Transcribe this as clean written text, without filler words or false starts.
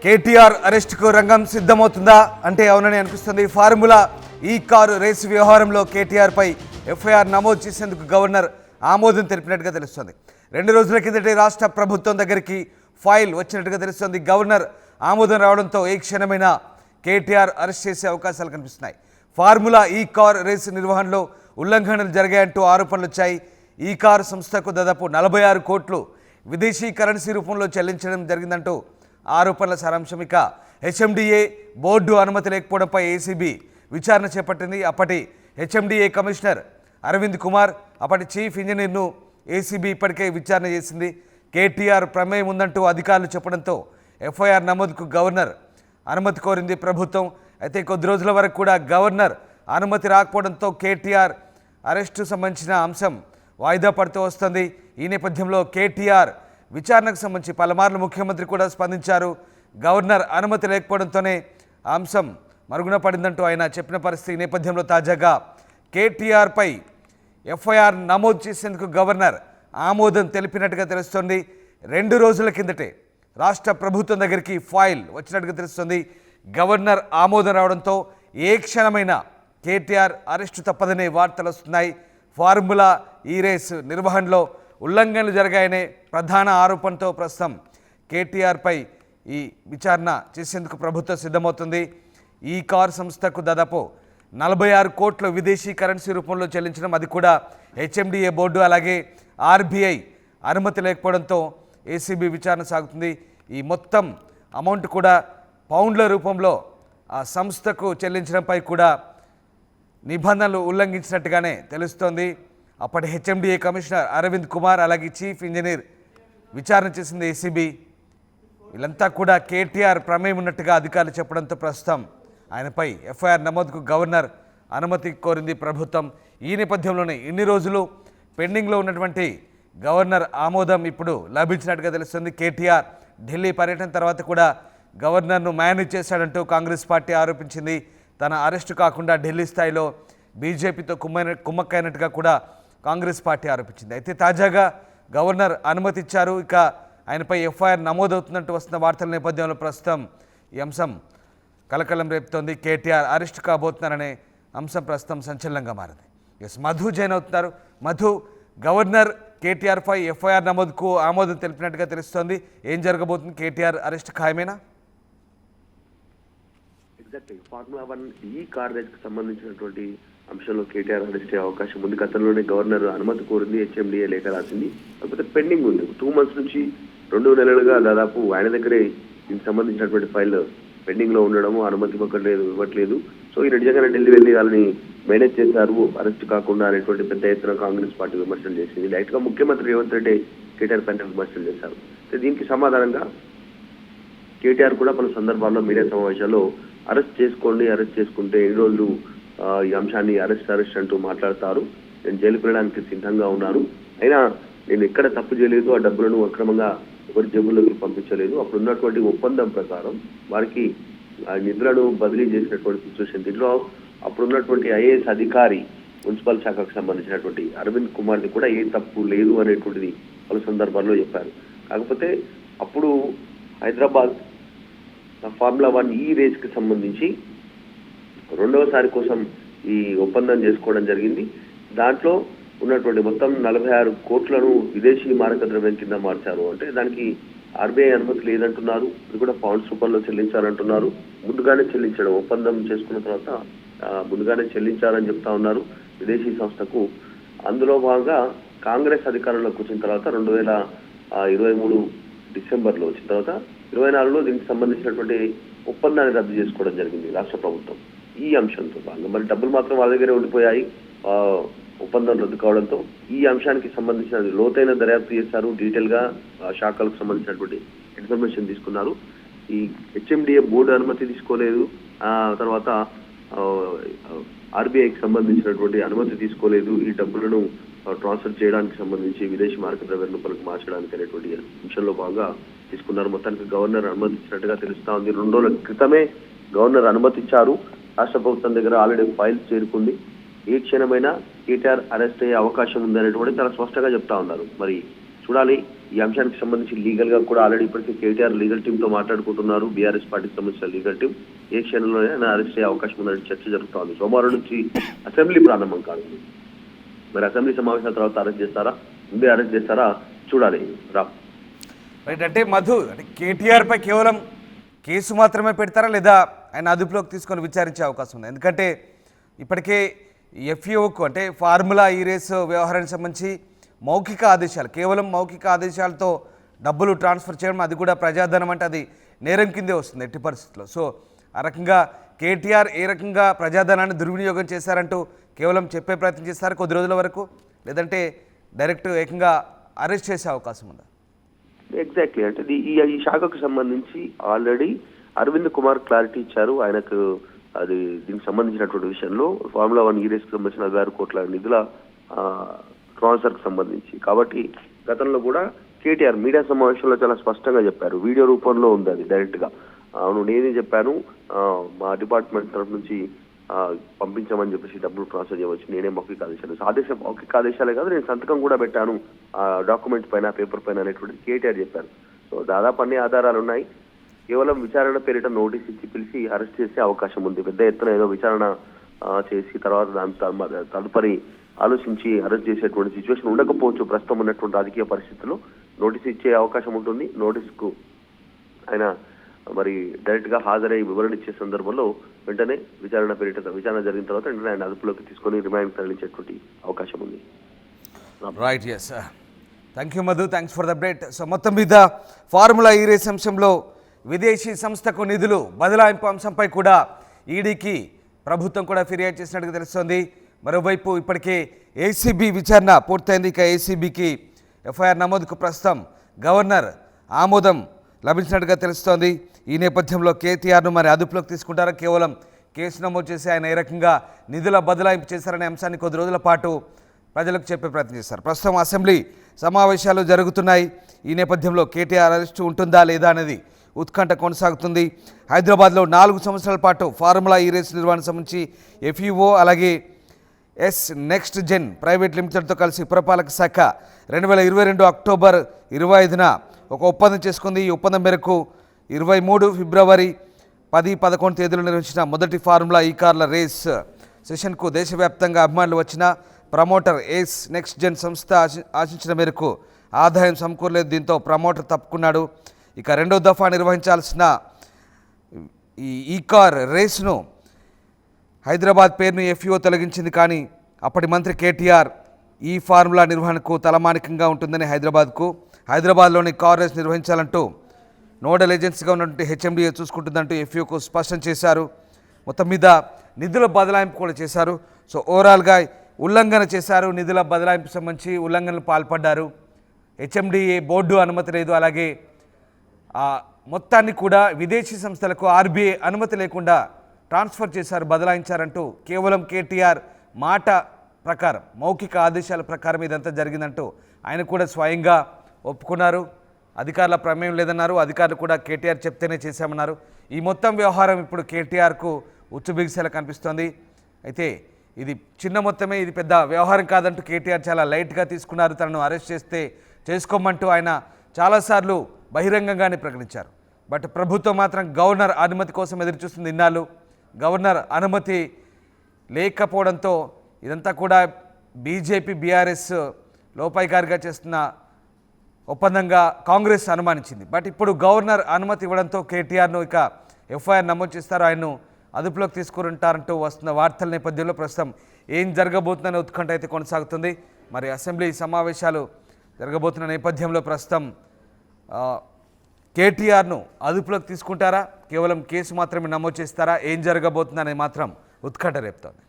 కేటీఆర్ అరెస్టుకు రంగం సిద్ధమవుతుందా అంటే అవునని అనిపిస్తుంది. ఫార్ములా ఈ కారు రేసు వ్యవహారంలో కేటీఆర్ పై ఎఫ్ఐఆర్ నమోదు చేసేందుకు గవర్నర్ ఆమోదం తెలిపినట్టుగా తెలుస్తుంది. 2 రోజుల కిందటే రాష్ట్ర ప్రభుత్వం దగ్గరికి ఫైల్ వచ్చినట్టుగా తెలుస్తుంది. గవర్నర్ ఆమోదం రావడంతో ఏ క్షణమైనా కేటీఆర్ అరెస్ట్ చేసే అవకాశాలు కనిపిస్తున్నాయి. ఫార్ములా ఈ కార్ రేసు నిర్వహణలో ఉల్లంఘనలు జరిగాయంటూ ఆరోపణలు వచ్చాయి. ఈ కారు సంస్థకు దాదాపు 46 కోట్లు విదేశీ కరెన్సీ రూపంలో చెల్లించడం జరిగిందంటూ ఆరోపణల సారాంశం. ఇక హెచ్ఎండిఏ బోర్డు అనుమతి లేకపోవడంపై ఏసీబీ విచారణ చేపట్టింది. అప్పటి హెచ్ఎండిఏ కమిషనర్ అరవింద్ కుమార్, అప్పటి చీఫ్ ఇంజనీర్ను ఏసీబీ ఇప్పటికే విచారణ చేసింది. కేటీఆర్ ప్రమేయం ఉందంటూ అధికారులు చెప్పడంతో ఎఫ్ఐఆర్ నమోదుకు గవర్నర్ అనుమతి కోరింది ప్రభుత్వం. అయితే కొద్ది రోజుల వరకు కూడా గవర్నర్ అనుమతి రాకపోవడంతో కేటీఆర్ అరెస్టు సంబంధించిన అంశం వాయిదా పడుతూ వస్తుంది. ఈ నేపథ్యంలో కేటీఆర్ విచారణకు సంబంధించి పలుమార్లు ముఖ్యమంత్రి కూడా స్పందించారు. గవర్నర్ అనుమతి లేకపోవడంతోనే అంశం మరుగున పడిందంటూ ఆయన చెప్పిన పరిస్థితి. ఈ నేపథ్యంలో తాజాగా కేటీఆర్పై ఎఫ్ఐఆర్ నమోదు చేసేందుకు గవర్నర్ ఆమోదం తెలిపినట్టుగా తెలుస్తోంది. 2 రోజుల కిందటే రాష్ట్ర ప్రభుత్వం దగ్గరికి ఫైల్ వచ్చినట్టుగా తెలుస్తుంది. గవర్నర్ ఆమోదం రావడంతో ఏ క్షణమైనా కేటీఆర్ అరెస్టు తప్పదనే వార్తలు వస్తున్నాయి. ఫార్ములా ఈ రేసు నిర్వహణలో ఉల్లంఘనలు జరిగాయనే ప్రధాన ఆరోపణతో ప్రస్తుతం కేటీఆర్పై ఈ విచారణ చేసేందుకు ప్రభుత్వం సిద్ధమవుతుంది. ఈ కార్ సంస్థకు దాదాపు 46 కోట్ల విదేశీ కరెన్సీ రూపంలో చెల్లించడం, అది కూడా హెచ్ఎండిఏ బోర్డు అలాగే ఆర్బీఐ అనుమతి లేకపోవడంతో ఏసీబీ విచారణ సాగుతుంది. ఈ మొత్తం అమౌంట్ కూడా పౌండ్ల రూపంలో ఆ సంస్థకు చెల్లించడంపై కూడా నిబంధనలు ఉల్లంఘించినట్టుగానే తెలుస్తోంది. అప్పటి హెచ్ఎండిఏ కమిషనర్ అరవింద్ కుమార్ అలాగే చీఫ్ ఇంజనీర్ విచారణ చేసింది ఏసీబీ. వీళ్ళంతా కూడా కేటీఆర్ ప్రమేయం ఉన్నట్టుగా అధికారులు చెప్పడంతో ప్రస్తుతం ఆయనపై ఎఫ్ఐఆర్ నమోదుకు గవర్నర్ అనుమతి కోరింది ప్రభుత్వం. ఈ నేపథ్యంలోనే ఇన్ని రోజులు పెండింగ్లో ఉన్నటువంటి గవర్నర్ ఆమోదం ఇప్పుడు లభించినట్టుగా తెలుస్తుంది. కేటీఆర్ ఢిల్లీ పర్యటన తర్వాత కూడా గవర్నర్ను మేనేజ్ చేశాడంటూ కాంగ్రెస్ పార్టీ ఆరోపించింది. తన అరెస్టు కాకుండా ఢిల్లీ స్థాయిలో బీజేపీతో కుమ్మక్కైనట్టుగా కూడా కాంగ్రెస్ పార్టీ ఆరోపించింది. అయితే తాజాగా గవర్నర్ అనుమతి ఇచ్చారు. ఇక ఆయనపై ఎఫ్ఐఆర్ నమోదవుతున్నట్టు వస్తున్న వార్తల నేపథ్యంలో ప్రస్తుతం ఈ అంశం కలకలం రేపుతోంది. కేటీఆర్ అరెస్ట్ కాబోతున్నారనే అంశం ప్రస్తుతం సంచలనంగా మారింది. మధు జైన్ అవుతున్నారు. మధు, గవర్నర్ కేటీఆర్పై ఎఫ్ఐఆర్ నమోదుకు ఆమోదం తెలిపినట్టుగా తెలుస్తోంది. ఏం జరగబోతుంది? కేటీఆర్ అరెస్ట్ ఖాయమేనా? ఎగ్జాక్ట్లీ ఫార్ములా 1 ఈ కార్ రేస్ కి సంబంధించినటువంటి అంశంలో కేటీఆర్ అరెస్ట్ అయ్యే అవకాశం ఉంది. గతంలోనే గవర్నర్ అనుమతి కోరింది, హెచ్ఎండిఏ లేఖ రాసింది. కాకపోతే పెండింగ్ ఉంది. 2 months నుంచి 2 నెలలుగా దాదాపు ఆయన దగ్గరే దీనికి సంబంధించినటువంటి ఫైల్ పెండింగ్ లో ఉండడము, అనుమతి ఇవ్వట్లేదు. సో ఈ నిజంగానే ఢిల్లీ వెళ్ళి వాళ్ళని మేనేజ్ చేశారు అరెస్ట్ కాకుండా అనేటువంటి పెద్ద ఎత్తున కాంగ్రెస్ పార్టీ విమర్శలు చేసింది. లైట్ గా ముఖ్యమంత్రి రేవంత్ రెడ్డి కేటీఆర్ పైన విమర్శలు చేశారు. దీనికి సమాధానంగా కేటీఆర్ కూడా పలు సందర్భాల్లో మీడియా సమావేశాల్లో అరెస్ట్ చేసుకుంటే 2 రోజులు ఈ అంశాన్ని అరెస్ట్ అంటూ మాట్లాడతారు. నేను జైలుకు వెళ్ళడానికి సిద్ధంగా ఉన్నాను, అయినా నేను ఎక్కడ తప్పు చేయలేదు, ఆ డబ్బులను అక్రమంగా ఎవరి జేబుల్లోకి పంపించలేదు. అప్పుడు ఉన్నటువంటి ఒప్పందం ప్రకారం వారికి నిధులను బదిలీ చేసినటువంటి సిచ్యువేషన్. దీంట్లో అప్పుడున్నటువంటి ఐఏఎస్ అధికారి మున్సిపల్ శాఖకు సంబంధించినటువంటి అరవింద్ కుమార్ది కూడా ఏ తప్పు లేదు అనేటువంటిది పలు సందర్భాల్లో చెప్పారు. కాకపోతే అప్పుడు హైదరాబాద్ ఫార్ములా 1 ఈ రేస్ కి సంబంధించి 2వసారి కోసం ఈ ఒప్పందం చేసుకోవడం జరిగింది. దాంట్లో ఉన్నటువంటి మొత్తం 46 కోట్లను విదేశీ మారక ద్రవ్యం కింద మార్చారు. అంటే దానికి ఆర్బీఐ అనుమతి లేదంటున్నారు. ఇది కూడా పౌండ్స్ రూపంలో చెల్లించాలంటున్నారు. ముందుగానే చెల్లించడం, ఒప్పందం చేసుకున్న తర్వాత ముందుగానే చెల్లించాలని చెప్తా ఉన్నారు విదేశీ సంస్థకు. అందులో భాగంగా కాంగ్రెస్ అధికారంలోకి వచ్చిన తర్వాత 2023 డిసెంబర్లో వచ్చిన తర్వాత 24లో దీనికి సంబంధించినటువంటి ఒప్పందాన్ని రద్దు చేసుకోవడం జరిగింది రాష్ట్ర ప్రభుత్వం. ఈ అంశంతో భాగంగా మరి డబ్బులు మాత్రం వాళ్ళ దగ్గరే ఉండిపోయాయి. ఒప్పందం రద్దు కావడంతో ఈ అంశానికి సంబంధించిన లోతైన దర్యాప్తు చేశారు. డీటెయిల్ గా శాఖలకు సంబంధించినటువంటి ఇన్ఫర్మేషన్ తీసుకున్నారు. ఈ హెచ్ఎండిఏ బోర్డు అనుమతి తీసుకోలేదు, తర్వాత ఆర్బీఐకి సంబంధించినటువంటి అనుమతి తీసుకోలేదు. ఈ డబ్బులను ట్రాన్స్ఫర్ చేయడానికి సంబంధించి విదేశీ మార్క ద్రవ్య రూపాయలకు మార్చడానికి అనేటువంటి అంశంలో భాగంగా తీసుకున్నారు. మొత్తానికి గవర్నర్ అనుమతి ఇచ్చినట్టుగా తెలుస్తా ఉంది. 2 రోజుల క్రితమే గవర్నర్ అనుమతి ఇచ్చారు. రాష్ట్ర ప్రభుత్వం దగ్గర ఆల్రెడీ ఫైల్ చేరుకుంది. ఏ క్షణమైనా కేటీఆర్ అరెస్ట్ అయ్యే అవకాశం ఉందనేటువంటి చాలా స్పష్టంగా చెప్తా ఉన్నారు. మరి చూడాలి. ఈ అంశానికి సంబంధించి లీగల్ గా కూడా ఆల్రెడీ ఇప్పటికే కేటీఆర్ లీగల్ టీమ్ తో మాట్లాడుకుంటున్నారు. బీఆర్ఎస్ పార్టీకి సంబంధించిన లీగల్ టీం ఏ క్షణంలోనే ఆయన అరెస్ట్ అయ్యే అవకాశం ఉందని చర్చ జరుగుతోంది. సోమవారం నుంచి అసెంబ్లీ ప్రారంభం కానుంది. మరి అసెంబ్లీ సమావేశాల తర్వాత అరెస్ట్ చేస్తారా, ముందే అరెస్ట్ చేస్తారా చూడాలి. రైట్, అంటే మధు, అంటే కేటీఆర్ పై కేవలం కేసు మాత్రమే పెడతారా లేదా ఆయన అదుపులోకి తీసుకొని విచారించే అవకాశం ఉంది? ఎందుకంటే ఇప్పటికే ఎఫ్ఈఓకు అంటే ఫార్ములా ఈ రేసు వ్యవహారానికి సంబంధించి మౌఖిక ఆదేశాలు, కేవలం మౌఖిక ఆదేశాలతో డబ్బులు ట్రాన్స్ఫర్ చేయడం, అది కూడా ప్రజాధనం అంటే అది నేరం కిందే వస్తుంది ఎట్టి పరిస్థితుల్లో. సో ఆ రకంగా కేటీఆర్ ఏ రకంగా ప్రజాధనాన్ని దుర్వినియోగం చేశారంటూ కేవలం చెప్పే ప్రయత్నం చేస్తారు కొద్ది రోజుల వరకు, లేదంటే డైరెక్ట్ ఏకంగా అరెస్ట్ చేసే అవకాశం ఉందా? ఎగ్జాక్ట్లీ, అంటే ఈ శాఖకు సంబంధించి ఆల్రెడీ అరవింద్ కుమార్ క్లారిటీ ఇచ్చారు. ఆయనకు అది దీనికి సంబంధించినటువంటి విషయంలో ఫార్ములా 1 ఈ రేసుకు సంబంధించిన 6 కోట్ల నిధుల ట్రాన్స్ఫర్ కు సంబంధించి. కాబట్టి గతంలో కూడా కేటీఆర్ మీడియా సమావేశంలో చాలా స్పష్టంగా చెప్పారు. వీడియో రూపంలో ఉంది అది డైరెక్ట్ గా. అవును, నేనే చెప్పాను, మా డిపార్ట్మెంట్ తరఫు నుంచి పంపించామని చెప్పేసి డబ్బులు ట్రాన్స్ఫర్ చేయవచ్చు, నేనే మౌఖిక ఆదేశాలు మౌఖిక ఆదేశాలే కాదు, నేను సంతకం కూడా పెట్టాను ఆ డాక్యుమెంట్ పైన, పేపర్ పైన అనేటువంటి కేటీఆర్ చెప్పారు. సో దాదాపు అన్ని ఆధారాలు ఉన్నాయి. కేవలం విచారణ పేరిట నోటీస్ ఇచ్చి పిలిచి అరెస్ట్ చేసే అవకాశం ఉంది. పెద్ద ఎత్తున ఏదో విచారణ చేసి తర్వాత దాని తదుపరి ఆలోచించి అరెస్ట్ చేసేటువంటి సిచ్యువేషన్ ఉండకపోవచ్చు. ప్రస్తుతం ఉన్నటువంటి రాజకీయ పరిస్థితుల్లో నోటీస్ ఇచ్చే అవకాశం ఉంటుంది. నోటీస్కు ఆయన మరి డైరెక్ట్ గా హాజరై వివరణ ఇచ్చే సందర్భంలో వెంటనే విచారణ జరిగిన తర్వాత వెంటనే ఆయన అదుపులోకి తీసుకొని రిమాండ్ తరలించేటువంటి అవకాశం ఉంది. Right, yes, thank you Madhu, thanks for the update. So మొత్తం మీద ఫార్ములా ఈ రేస్ అంశంలో విదేశీ సంస్థకు నిధులు బదలాయింపు అంశంపై కూడా ఈడీకి ప్రభుత్వం కూడా ఫిర్యాదు చేసినట్టుగా తెలుస్తోంది. మరోవైపు ఇప్పటికే ఏసీబీ విచారణ పూర్తయింది. ఇక ఏసీబీకి ఎఫ్ఐఆర్ నమోదుకు ప్రస్తుతం గవర్నర్ ఆమోదం లభించినట్టుగా తెలుస్తోంది. ఈ నేపథ్యంలో కేటీఆర్ను మరి అదుపులోకి తీసుకుంటారా, కేవలం కేసు నమోదు చేసి ఆయన ఏ రకంగా నిధుల బదలాయింపు చేశారనే అంశాన్ని కొద్ది రోజుల పాటు ప్రజలకు చెప్పే ప్రయత్నం చేస్తారు. ప్రస్తుతం అసెంబ్లీ సమావేశాలు జరుగుతున్నాయి. ఈ నేపథ్యంలో కేటీఆర్ అరెస్టు ఉంటుందా లేదా అనేది ఉత్కంఠ కొనసాగుతుంది. హైదరాబాద్లో 4 సంవత్సరాల పాటు ఫార్ములా ఈ రేస్ నిర్వహణకు సంబంధించి ఎఫ్ఈఓ అలాగే ఎస్ నెక్స్ట్ జెన్ ప్రైవేట్ లిమిటెడ్తో కలిసి పురపాలక శాఖ 2022 అక్టోబర్ 25న ఒక ఒప్పందం చేసుకుంది. ఈ ఒప్పందం మేరకు 23 ఫిబ్రవరి 10-11 తేదీలు నిర్వహించిన మొదటి ఫార్ములా ఈ కార్ల రేస్ సెషన్కు దేశవ్యాప్తంగా అభిమానులు వచ్చిన ప్రమోటర్ ఎస్ నెక్స్ట్ జెన్ సంస్థ ఆశించిన మేరకు ఆదాయం సమకూరలేదు. దీంతో ప్రమోటర్ తప్పుకున్నాడు. ఇక రెండో దఫా నిర్వహించాల్సిన ఈ కార్ రేస్ను హైదరాబాద్ పేరును ఎఫ్ఈఓ తొలగించింది. కానీ అప్పటి మంత్రి కేటీఆర్ ఈ ఫార్ములా నిర్వహణకు తలమానికంగా ఉంటుందని హైదరాబాద్లోని కార్ రేస్ నిర్వహించాలంటూ నోడల్ ఏజెన్సీగా ఉన్నటువంటి హెచ్ఎండిఏ చూసుకుంటుందంటూ ఎఫ్ఈఓకు స్పష్టం చేశారు. మొత్తం మీద నిధుల బదలాయింపు కూడా చేశారు. సో ఓవరాల్గా ఉల్లంఘన చేశారు. నిధుల బదలాయింపు సంబంధించి ఉల్లంఘనలు పాల్పడ్డారు. హెచ్ఎండిఏ బోర్డు అనుమతి లేదు. అలాగే మొత్తాన్ని కూడా విదేశీ సంస్థలకు ఆర్బీఐ అనుమతి లేకుండా ట్రాన్స్ఫర్ చేశారు, బదలాయించారంటూ కేవలం కేటీఆర్ మాట ప్రకారం, మౌఖిక ఆదేశాల ప్రకారం ఇదంతా జరిగిందంటూ ఆయన కూడా స్వయంగా ఒప్పుకున్నారు. అధికారుల ప్రమేయం లేదన్నారు. అధికారులు కూడా కేటీఆర్ చెప్తేనే చేశామన్నారు. ఈ మొత్తం వ్యవహారం ఇప్పుడు కేటీఆర్కు ఉచ్చుబిగిసేలా కనిపిస్తోంది. అయితే ఇది చిన్న మొత్తమే, ఇది పెద్ద వ్యవహారం కాదంటూ కేటీఆర్ చాలా లైట్గా తీసుకున్నారు. తనను అరెస్ట్ చేస్తే చేసుకోమంటూ ఆయన చాలాసార్లు బహిరంగంగానే ప్రకటించారు. బట్ ప్రభుత్వం మాత్రం గవర్నర్ అనుమతి కోసం ఎదురుచూస్తుంది ఇన్నాళ్ళు. గవర్నర్ అనుమతి లేకపోవడంతో ఇదంతా కూడా బీజేపీ బీఆర్ఎస్ లోపాయికారిగా చేస్తున్న ఒప్పందంగా కాంగ్రెస్ అనుమానించింది. బట్ ఇప్పుడు గవర్నర్ అనుమతి ఇవ్వడంతో కేటీఆర్ను ఇక ఎఫ్ఐఆర్ నమోదు చేస్తారు, ఆయన్ను అదుపులోకి తీసుకుంటారంటూ వస్తున్న వార్తల నేపథ్యంలో ప్రస్తుతం ఏం జరగబోతుందనే ఉత్కంఠ అయితే కొనసాగుతుంది. మరి అసెంబ్లీ సమావేశాలు జరగబోతున్న నేపథ్యంలో ప్రస్తుతం కేటీఆర్ను అదుపులోకి తీసుకుంటారా, కేవలం కేసు మాత్రమే నమోదు చేస్తారా, ఏం జరగబోతుందనే మాత్రం ఉత్కంఠ రేపుతోంది.